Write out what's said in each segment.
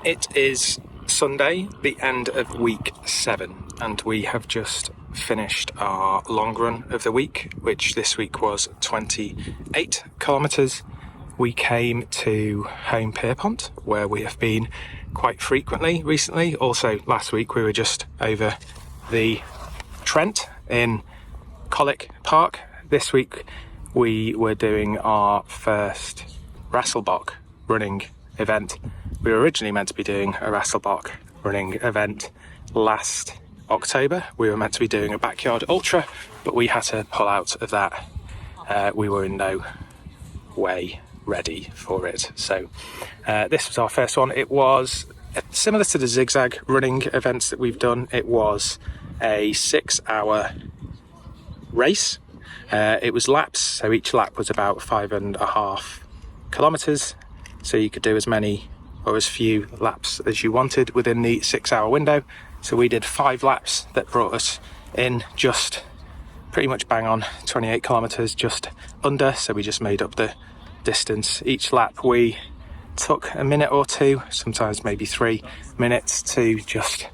It is Sunday, the end of week 7, and we have just finished our long run of the week, which this week was 28 kilometres. We came to Holme Pierrepont, where we have been quite frequently recently. Also, last week we were just over the Trent in Colwick Park. This week we were doing our first Rasselbock Running event. We were originally meant to be doing a Rasselbock Running event last October. We were meant to be doing a backyard ultra, but we had to pull out of that. We were in no way ready for it. So this was our first one. It was similar to the zigzag running events that we've done. It was a 6-hour race. It was laps, so each lap was about 5.5 kilometres. So you could do as many or as few laps as you wanted within the 6-hour window. So we did 5 laps that brought us in just pretty much bang on 28 kilometres, just under. So we just made up the distance. Each lap we took a minute or two, sometimes maybe 3 minutes, to just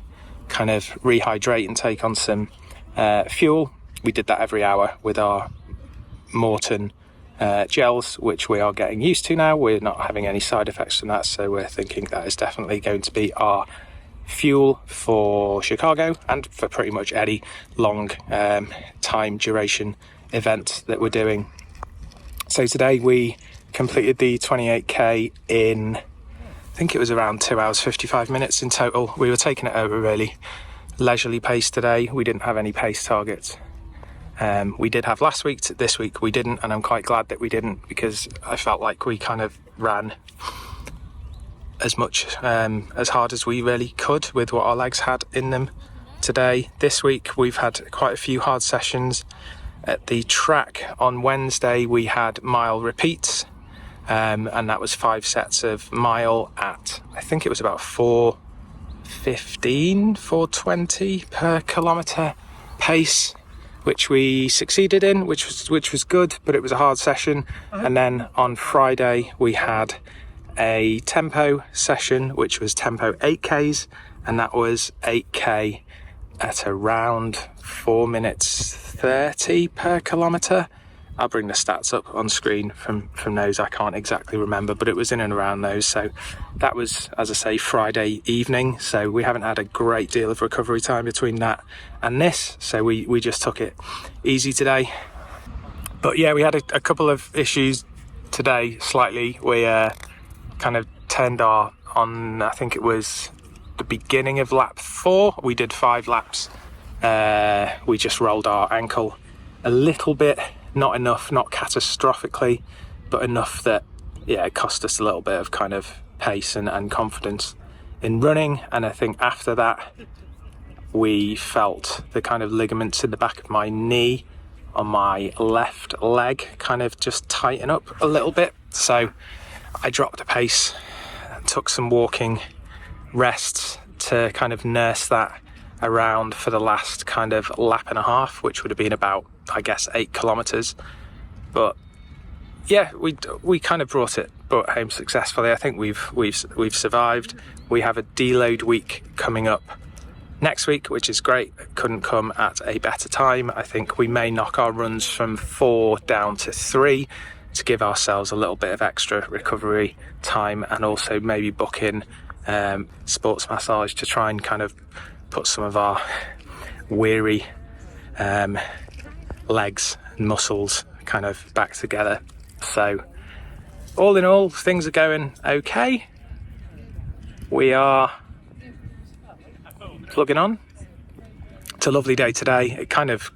kind of rehydrate and take on some fuel. We did that every hour with our Morton gels, which we are getting used to now. We're not having any side effects from that, so we're thinking that is definitely going to be our fuel for Chicago and for pretty much any long time duration event that we're doing. So today we completed the 28k in, I think it was around 2 hours 55 minutes in total. We were taking it at a really leisurely pace today. We didn't have any pace targets. We did have last week. This week we didn't, and I'm quite glad that we didn't, because I felt like we kind of ran as much as hard as we really could with what our legs had in them today. This week we've had quite a few hard sessions. At the track on Wednesday we had mile repeats, and that was 5 sets of mile at, I think it was about 4:15, 4:20 per kilometre pace, which we succeeded in, which was good, but it was a hard session. And then on Friday we had a tempo session, which was tempo 8Ks, and that was 8K at around 4 minutes 30 per kilometre. I'll bring the stats up on screen from those. I can't exactly remember, but it was in and around those. So that was, as I say, Friday evening. So we haven't had a great deal of recovery time between that and this. So we just took it easy today. But yeah, we had a couple of issues today, slightly. We kind of turned on, I think it was the beginning of lap 4. We did 5 laps. We just rolled our ankle a little bit. Not enough, not catastrophically, but enough that, yeah, it cost us a little bit of kind of pace and confidence in running. And I think after that, we felt the kind of ligaments in the back of my knee on my left leg kind of just tighten up a little bit. So I dropped the pace, took some walking rests to kind of nurse that around for the last kind of lap and a half, which would have been about, I guess, 8 kilometres. But yeah, we kind of brought home successfully. I think we've survived. We have a deload week coming up next week, which is great. It couldn't come at a better time. I think we may knock our runs from 4 down to 3 to give ourselves a little bit of extra recovery time, and also maybe book in sports massage to try and kind of put some of our weary legs and muscles kind of back together. So all in all, things are going okay. We are plugging on. It's a lovely day today. It kind of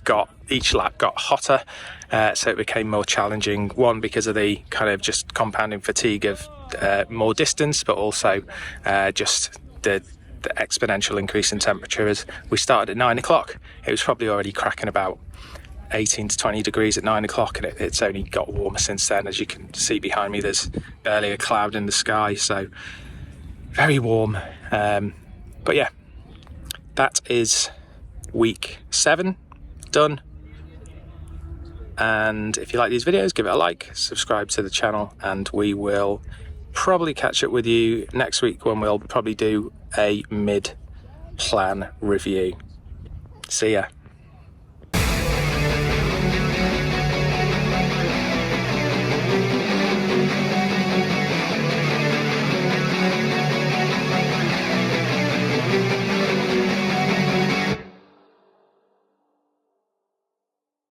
each lap got hotter, so it became more challenging. One, because of the kind of just compounding fatigue of more distance, but also just the exponential increase in temperature. As we started at 9 o'clock, it was probably already cracking about 18 to 20 degrees at 9 o'clock, and it's only got warmer since then. As you can see behind me, there's barely a cloud in the sky, so very warm. But yeah, that is week 7 done. And if you like these videos, give it a like, subscribe to the channel, and we will probably catch up with you next week when we'll probably do a mid-plan review. See ya.